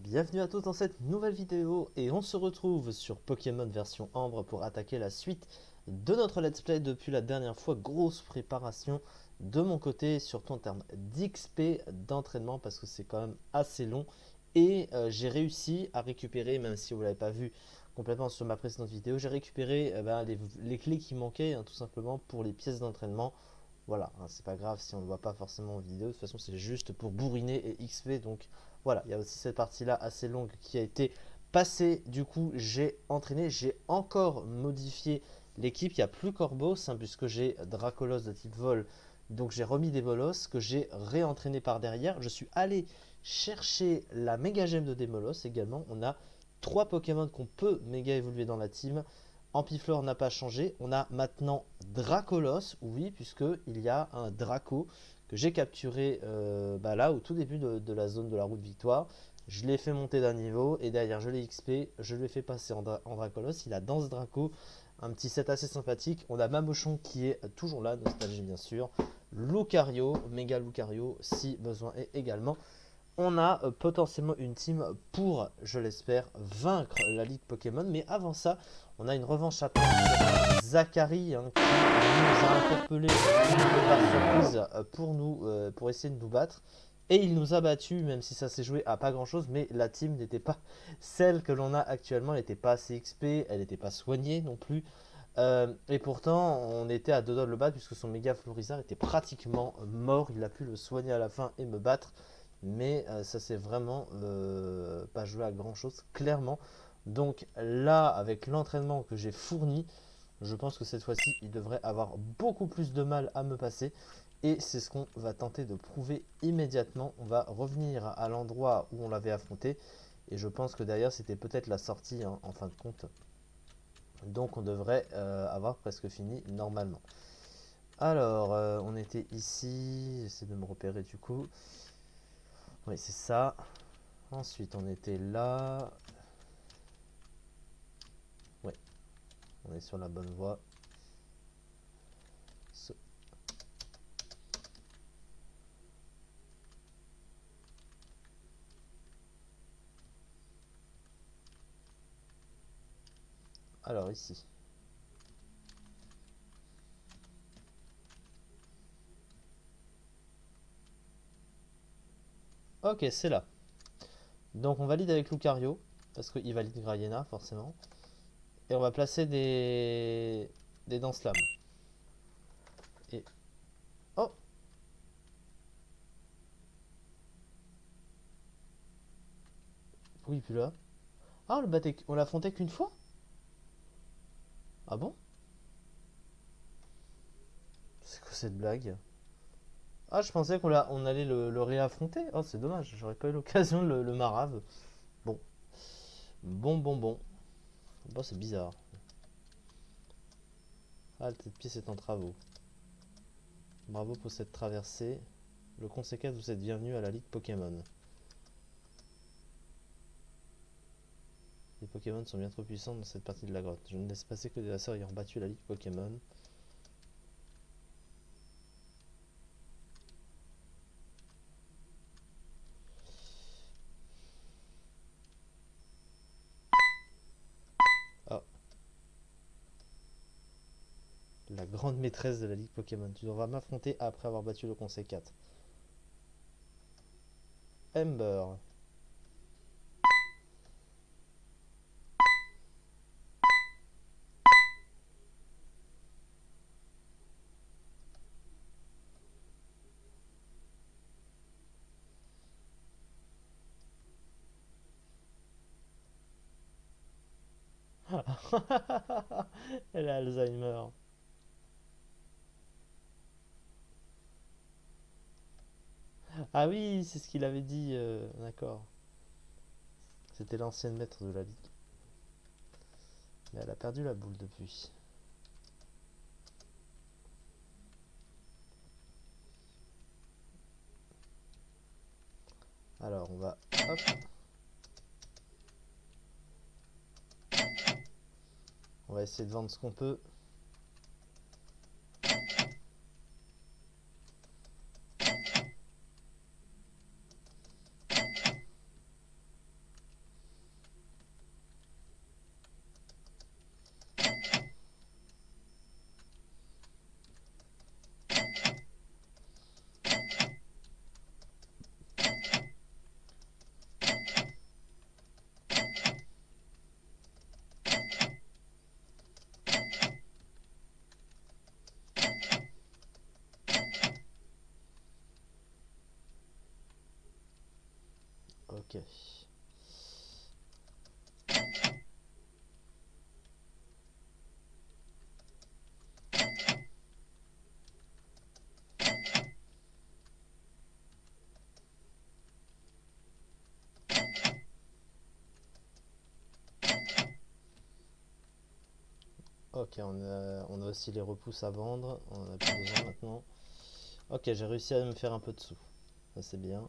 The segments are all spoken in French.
Bienvenue à tous dans cette nouvelle vidéo et on se retrouve sur Pokémon version Ambre pour attaquer la suite de notre let's play depuis la dernière fois. Grosse préparation de mon côté, surtout en termes d'XP d'entraînement parce que c'est quand même assez long et j'ai réussi à récupérer, même si vous ne l'avez pas vu complètement sur ma précédente vidéo, j'ai récupéré les clés qui manquaient tout simplement pour les pièces d'entraînement. Voilà, c'est pas grave si on ne le voit pas forcément en vidéo, de toute façon c'est juste pour bourriner et XP, donc voilà, il y a aussi cette partie là assez longue qui a été passée. Du coup j'ai entraîné, j'ai encore modifié l'équipe, il n'y a plus Corbeau, puisque j'ai Dracolos de type vol, donc j'ai remis des bolos que j'ai réentraîné par derrière. Je suis allé chercher la méga gemme de Démolos également. On a 3 Pokémon qu'on peut méga évoluer dans la team. Ampiflore n'a pas changé. On a maintenant Dracolos, oui, puisqu'il y a un Draco que j'ai capturé là au tout début de la zone de la route victoire. Je l'ai fait monter d'un niveau et derrière je l'ai XP, je l'ai fait passer en Dracolos. Il a Danse Draco, un petit set assez sympathique. On a Mamochon qui est toujours là, nostalgie bien sûr. Lucario, méga Lucario si besoin est également. On a potentiellement une team pour, je l'espère, vaincre la Ligue Pokémon. Mais avant ça, on a une revanche à prendre sur Zachary qui nous a interpellé par surprise pour essayer de nous battre. Et il nous a battu, même si ça s'est joué à pas grand chose. Mais la team n'était pas celle que l'on a actuellement. Elle n'était pas assez XP, elle n'était pas soignée non plus. Et pourtant, on était à deux doigts de le battre puisque son méga Florizard était pratiquement mort. Il a pu le soigner à la fin et me battre. Mais ça s'est vraiment pas joué à grand chose, clairement. Donc là, avec l'entraînement que j'ai fourni, je pense que cette fois-ci, il devrait avoir beaucoup plus de mal à me passer. Et c'est ce qu'on va tenter de prouver immédiatement. On va revenir à l'endroit où on l'avait affronté. Et je pense que derrière, c'était peut-être la sortie en fin de compte. Donc on devrait avoir presque fini normalement. Alors, on était ici. J'essaie de me repérer du coup. Oui, c'est ça. Ensuite, on était là. Ouais, on est sur la bonne voie. Alors, ici. Ok, c'est là. Donc, on valide avec Lucario. Parce qu'il valide Grayena, forcément. Et on va placer des danses lames. Et. Oh! Oui, puis là. Ah, on l'a affronté qu'une fois? Ah bon? C'est quoi cette blague? Ah, je pensais on allait le réaffronter. Oh, c'est dommage, j'aurais pas eu l'occasion de le marave. Bon, bon. Bon, c'est bizarre. Ah, cette pièce est en travaux. Bravo pour cette traversée. Le conséquent, vous êtes bienvenue à la Ligue Pokémon. Les Pokémon sont bien trop puissants dans cette partie de la grotte. Je ne laisse passer que des lasseurs ayant battu la Ligue Pokémon. Ah, la grande maîtresse de la Ligue Pokémon. Tu devras m'affronter après avoir battu le Conseil 4. Ember. Elle a Alzheimer. Ah oui, c'est ce qu'il avait dit. D'accord. C'était l'ancienne maître de la Ligue. Mais elle a perdu la boule depuis. Alors, on va... Hop. On va essayer de vendre ce qu'on peut. Ok. Ok, on a aussi les repousses à vendre. On en a plus besoin maintenant. Ok, j'ai réussi à me faire un peu de sous. Ça c'est bien.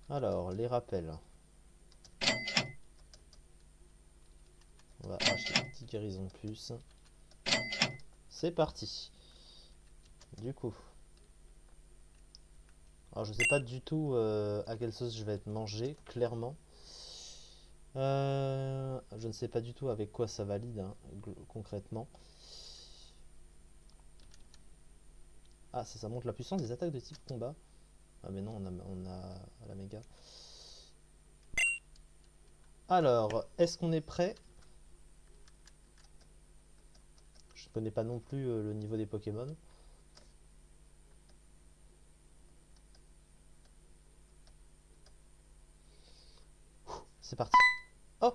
Alors, les rappels. On va acheter une petite guérison de plus. C'est parti. Du coup. Alors je sais pas du tout à quelle sauce je vais être mangé, clairement. Je ne sais pas du tout avec quoi ça valide, hein, concrètement. Ah, ça monte la puissance des attaques de type combat. Ah mais non, on a la méga. Alors, est-ce qu'on est prêt? Je connais pas non plus le niveau des Pokémon. C'est parti. Oh!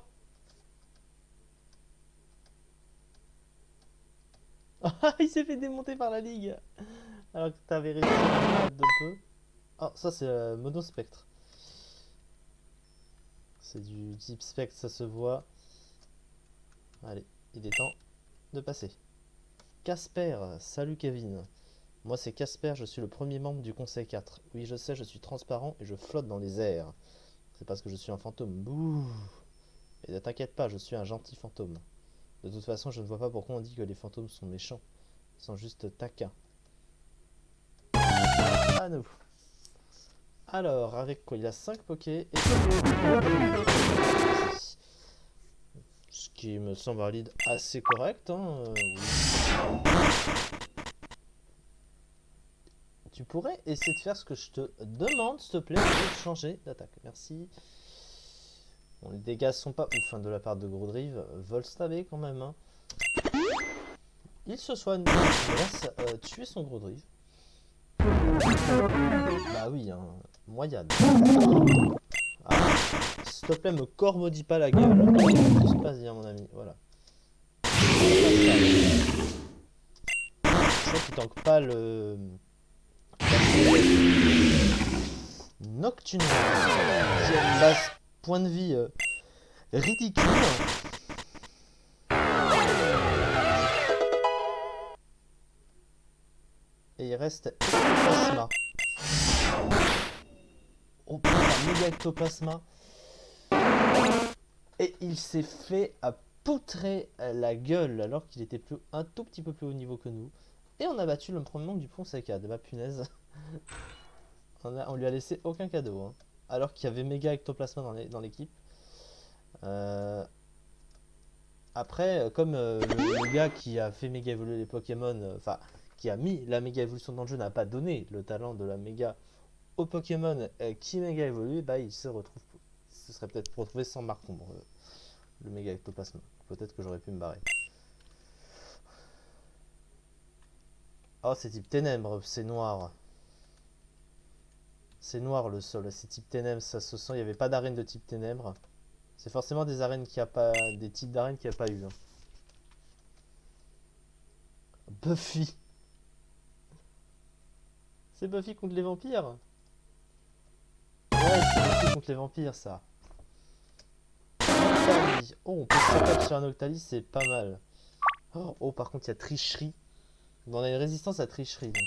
Il s'est fait démonter par la ligue. Alors que t'avais réussi à le battre de peu. Oh, ça c'est Monospectre. C'est du type spectre, ça se voit. Allez, il est temps de passer. Casper, salut Kevin. Moi c'est Casper, je suis le premier membre du Conseil 4. Oui, je sais, je suis transparent et je flotte dans les airs. C'est parce que je suis un fantôme. Bouh. Et ne t'inquiète pas, je suis un gentil fantôme. De toute façon, je ne vois pas pourquoi on dit que les fantômes sont méchants. Ils sont juste taquins. À nous. Alors, avec quoi? Il a 5 Poké et... Ce qui me semble valide assez correct. Hein. Oui. Tu pourrais essayer de faire ce que je te demande, s'il te plaît, de changer d'attaque. Merci. Bon, les dégâts sont pas ouf hein, de la part de Groudrive. Volstabé quand même. Hein. Il se soigne. Il laisse tuer son Groudrive. Bah oui, hein. Moyenne. Ah, s'il te plaît, me cormodie pas la gueule. Tout se passe bien, mon ami. Voilà. Je crois qu'il tank pas le... Nocturne. Qui a une base point de vie ridicule. Et il reste Ectoplasma. Oh putain, méga Ectoplasma. Et il s'est fait à poutrer la gueule alors qu'il était un tout petit peu plus haut niveau que nous. Et on a battu le premier membre du pont Saccade. Bah punaise. On lui a laissé aucun cadeau. Hein. Alors qu'il y avait méga Ectoplasma dans l'équipe. Après, comme le gars qui a fait méga évoluer les Pokémon, enfin, qui a mis la méga évolution dans le jeu, n'a pas donné le talent de la méga au Pokémon qui méga évolue, bah il se serait peut-être retrouvé sans Marcombre, le méga ectoplasme. Peut-être que j'aurais pu me barrer. Oh, c'est type ténèbres, c'est noir. C'est noir le sol, c'est type ténèbres, ça se sent, il n'y avait pas d'arène de type ténèbres. C'est forcément des arènes qui a pas. Des types d'arènes qui a pas eu. Hein. Buffy. C'est Buffy contre les vampires. Ouais, c'est Buffy contre les vampires, ça. Octalie. Oh, on peut se taper sur un Octalie, c'est pas mal. Oh, par contre, il y a tricherie. On a une résistance à tricherie. Donc,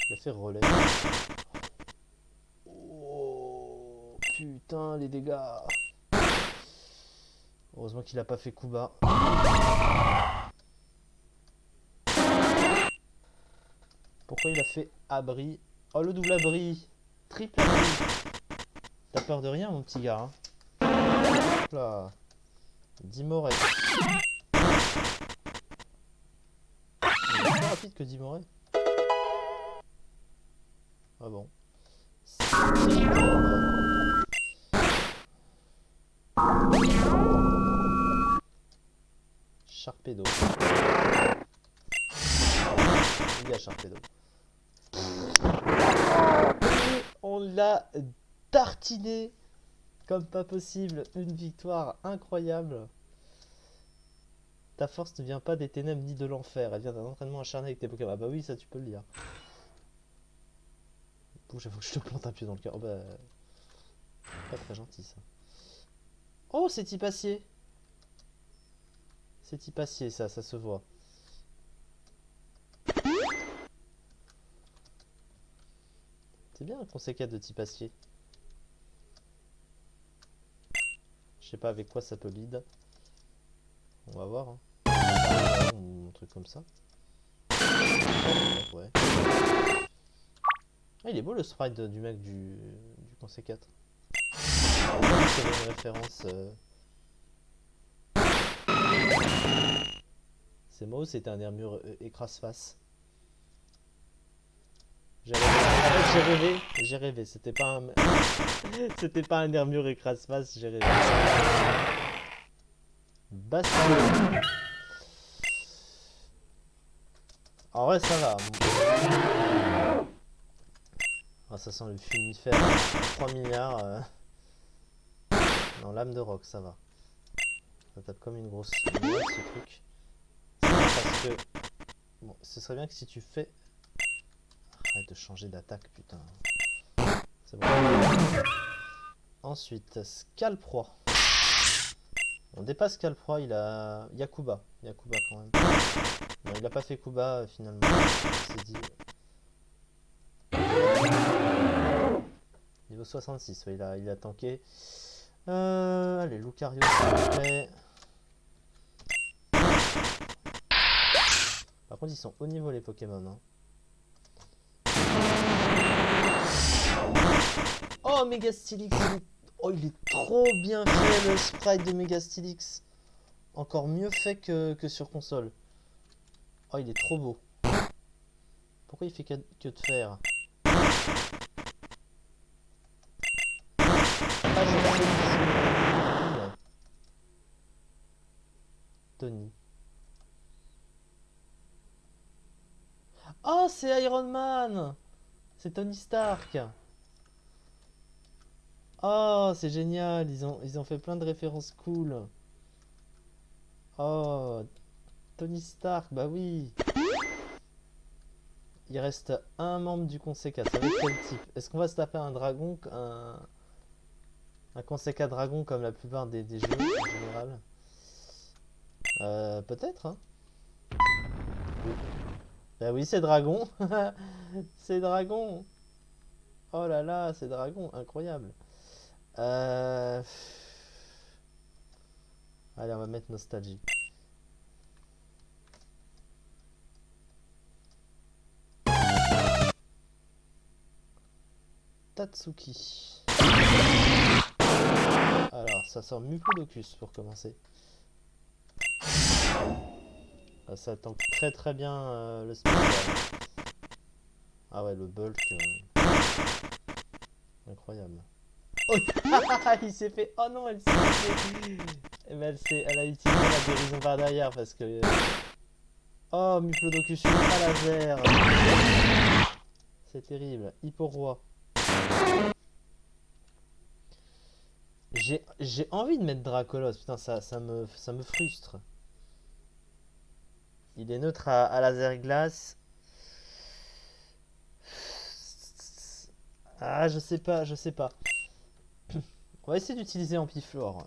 il a fait relais. Oh, putain, les dégâts. Heureusement qu'il a pas fait coup bas. Pourquoi il a fait abri? Oh, le double abri. Triple abri. T'as peur de rien, mon petit gars. Hein. Là. 10 morets. Il est plus rapide que 10 morets. Ah bon. Sharpedo. Il y a Sharpedo. On il l'a tartiné comme pas possible. Une victoire incroyable. Ta force ne vient pas des ténèbres ni de l'enfer. Elle vient d'un entraînement acharné avec tes Pokémon. Ah bah oui, ça tu peux le dire. Bon, j'avoue que je te plante un pied dans le cœur. Oh bah... Pas très gentil ça. Oh, c'est type acier. C'est type acier ça se voit. C'est bien un conseil 4 de type acier. Je sais pas avec quoi ça peut lead. On va voir. Hein. Ou un truc comme ça. Ouais. Ah, il est beau le sprite du mec du conseil 4. C'est une référence. C'est moi ou c'était un armure écrase-face? J'ai rêvé, c'était pas un... c'était pas un armure écrase-face, j'ai rêvé. Bastard. En vrai ça va. Ah, ça sent le funifère. 3 milliards. Non, lame de roc, ça va. Ça tape comme une grosse merde ce truc. Parce que... Bon, ce serait bien que si tu fais... Arrête de changer d'attaque, putain. C'est bon. Ensuite, Scalproie. On dépasse Scalproie, il a... Yakuba. Yakuba quand même. Non, il a pas fait Kuba finalement. Il s'est dit... Niveau 66, ouais, il a tanké. Allez, Lucario, s'il vous plaît. Par contre, ils sont haut niveau les Pokémon. Hein. Oh, Megastilix. Oh, il est trop bien fait le sprite de Megastilix. Encore mieux fait que sur console. Oh, il est trop beau. Pourquoi il fait que de faire? Ah, je Tony. Oh, c'est Iron Man! C'est Tony Stark! Oh, c'est génial! Ils ont fait plein de références cool. Oh, Tony Stark, bah oui! Il reste un membre du Conseil 4. Ça va être quel type? Est-ce qu'on va se taper un dragon? Un Conseil 4 dragon comme la plupart des jeux en général? Peut-être, hein? Oui. Bah oui, c'est dragon! C'est dragon! Oh là là, c'est dragon, incroyable! Allez, on va mettre nostalgie. Tatsuki. Alors, ça sort Muplodocus pour commencer. Ça tank très très bien le spécial. Ah ouais, le bulk. Incroyable. Oh, il s'est fait. Oh non, elle s'est fait. Mais elle a utilisé la guérison par derrière parce que. Oh, Muplodocus ultra laser. C'est terrible. Hipporoi. J'ai envie de mettre Dracolos. Putain, ça me frustre. Il est neutre à laser glace. Ah, je sais pas, je sais pas. On va essayer d'utiliser Ampiflore.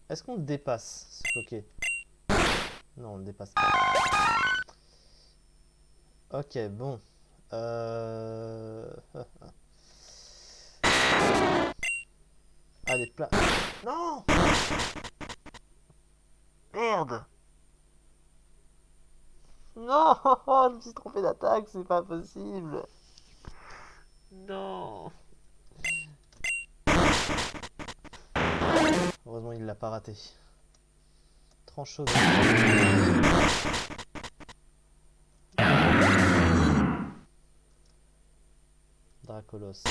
Est-ce qu'on le dépasse, ce Poké? Non, on le dépasse pas. Ok, bon. Allez, plat. Non! Merde! Non! Je me suis trompé d'attaque, c'est pas possible! Non! Heureusement, il l'a pas raté. Tranchot. Dracolos.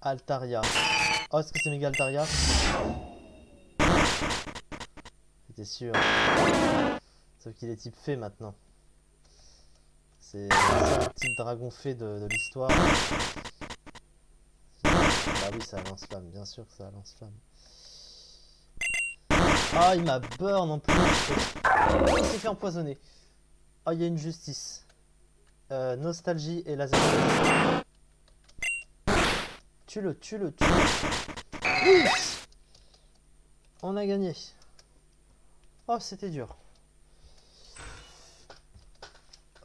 Altaria. Oh, est-ce que c'est méga Altaria? C'est C'était sûr. Sauf qu'il est type fée maintenant. C'est ça le type dragon fée de l'histoire. Bah oui, ça lance-flamme, bien sûr que ça lance-flamme. Ah, il m'a burn en plus. Oh, il s'est fait empoisonner. Ah, il y a une justice. Nostalgie et laser. Tue-le, tue-le, tue-le. Oui, on a gagné. Oh, c'était dur.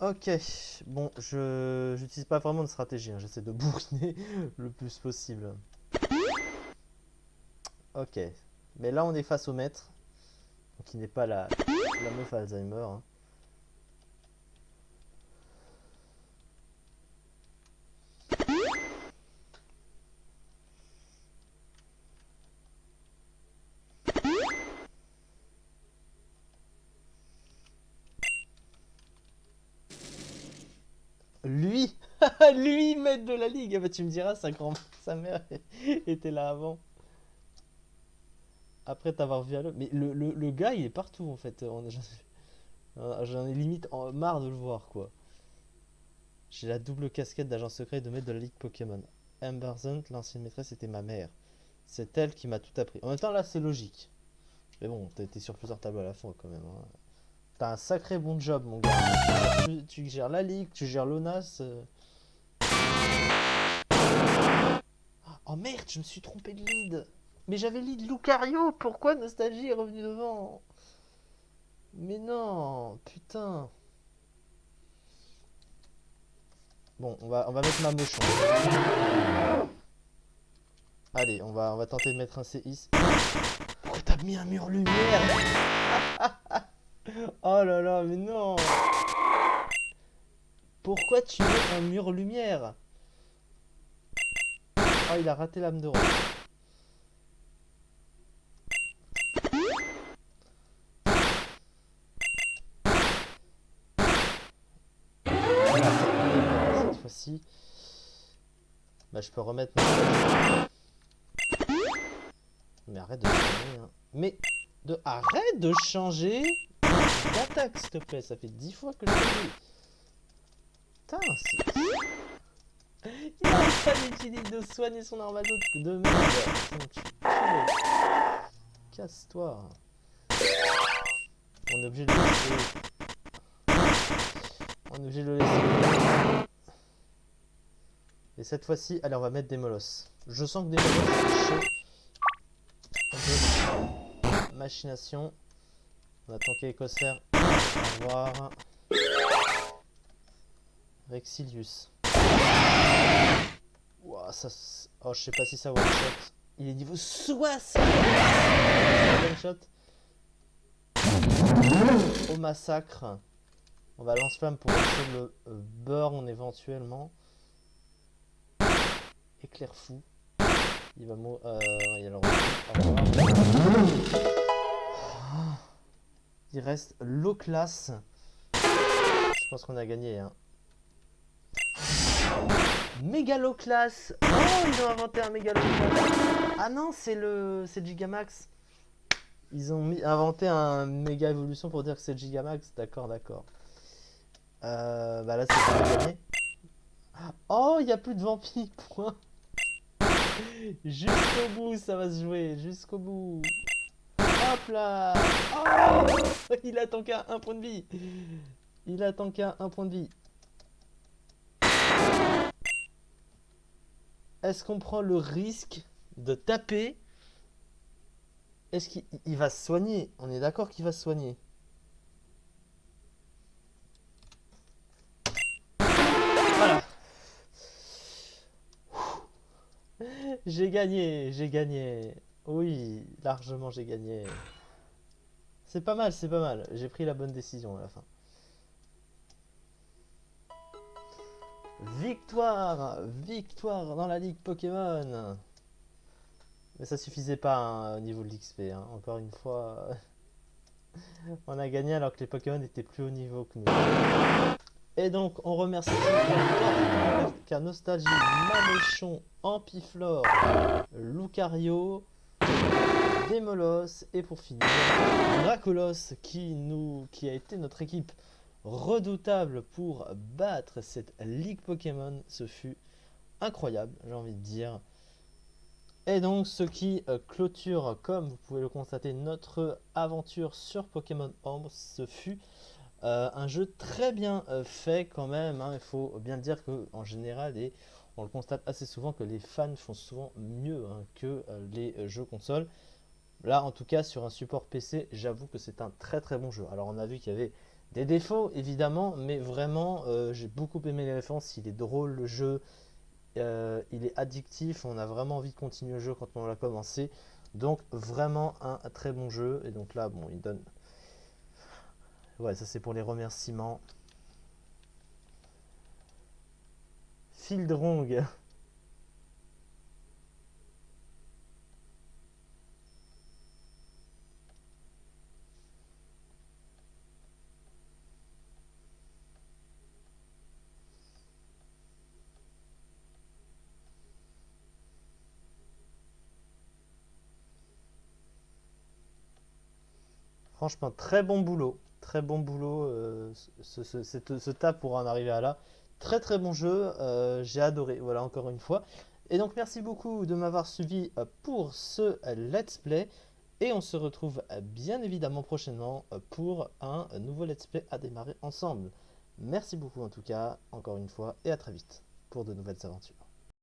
Ok, bon, je n'utilise pas vraiment de stratégie, hein. J'essaie de bourriner le plus possible. Ok, mais là on est face au maître, qui n'est pas la meuf Alzheimer, hein. Lui, lui maître de la ligue. Ah bah tu me diras, sa mère était là avant. Après t'avoir vu à l'autre. Mais le gars il est partout en fait. J'en ai limite marre de le voir quoi. J'ai la double casquette d'agent secret de maître de la ligue Pokémon. Amber Zant, l'ancienne maîtresse, était ma mère. C'est elle qui m'a tout appris. En même temps là c'est logique. Mais bon, t'as été sur plusieurs tableaux à la fois quand même, hein. T'as un sacré bon job mon gars. Tu gères la ligue, tu gères l'ONAS. Oh merde, je me suis trompé de lead. Mais j'avais lead Lucario, pourquoi Nostalgie est revenu devant? Mais non, putain. Bon, on va mettre ma mochon. Allez, on va tenter de mettre un séisme. Pourquoi t'as mis un mur lumière? Oh là là, mais non. Pourquoi tu mets un mur lumière? Oh, il a raté l'âme de rose. Cette fois-ci, bah, je peux remettre mon... Mais arrête de changer, hein. Mais arrête de changer d'attaque, s'il te plaît. Ça fait 10 fois que je te dis. Putain, c'est... Il n'arrête pas d'utiliser, de soigner son armado de merde. Casse-toi. On est obligé de le laisser. On est obligé de le laisser. Et cette fois-ci, allez, on va mettre des molosses. Je sens que des molosses, c'est chaud. Machination. On attend qu'Écossaire. Au revoir. Rexilius. Wow, ça... Oh, je sais pas si ça one shot. Il est niveau 60. One shot. Au massacre. On va lance-flamme pour essayer le burn éventuellement. Éclair fou. Il va mourir. Il a le Il reste low class. Je pense qu'on a gagné, hein. Mégaloclass. Oh, ils ont inventé un Mégaloclass. Ah non, c'est le Gigamax. Ils ont inventé un méga évolution pour dire que c'est le Gigamax. D'accord, d'accord. Bah là, c'est pas gagné. Oh, il n'y a plus de vampires. Point. Jusqu'au bout, ça va se jouer. Jusqu'au bout. Hop là. Oh, il attend qu'à un point de vie. Il attend qu'à un point de vie. Est-ce qu'on prend le risque de taper? Est-ce qu'il va se soigner? On est d'accord qu'il va se soigner. Voilà. J'ai gagné, j'ai gagné. Oui, largement j'ai gagné. C'est pas mal, c'est pas mal. J'ai pris la bonne décision à la fin. Victoire! Victoire dans la Ligue Pokémon! Mais ça suffisait pas, hein, au niveau de l'XP, hein. Encore une fois, on a gagné alors que les Pokémon étaient plus haut niveau que nous. Et donc, on remercie car Nostalgie, Maléchon, Ampiflore, Lucario, Démolos et pour finir Dracolos qui a été notre équipe redoutable pour battre cette Ligue Pokémon. Ce fut incroyable, j'ai envie de dire. Et donc ce qui clôture, comme vous pouvez le constater, notre aventure sur Pokémon Ambre. Ce fut un jeu très bien fait quand même, hein. Il faut bien dire qu'en général, et on le constate assez souvent, que les fans font souvent mieux, hein, que les jeux consoles. Là, en tout cas, sur un support PC, j'avoue que c'est un très très bon jeu. Alors, on a vu qu'il y avait des défauts, évidemment, mais vraiment, j'ai beaucoup aimé les références. Il est drôle le jeu, il est addictif, on a vraiment envie de continuer le jeu quand on l'a commencé. Donc, vraiment un très bon jeu. Et donc là, bon, il donne. Ouais, ça c'est pour les remerciements. Fildrong. Franchement, très bon boulot. Très bon boulot, ce tap pour en arriver à là. Très très bon jeu, j'ai adoré, voilà encore une fois. Et donc merci beaucoup de m'avoir suivi pour ce let's play. Et on se retrouve bien évidemment prochainement pour un nouveau let's play à démarrer ensemble. Merci beaucoup en tout cas, encore une fois, et à très vite pour de nouvelles aventures.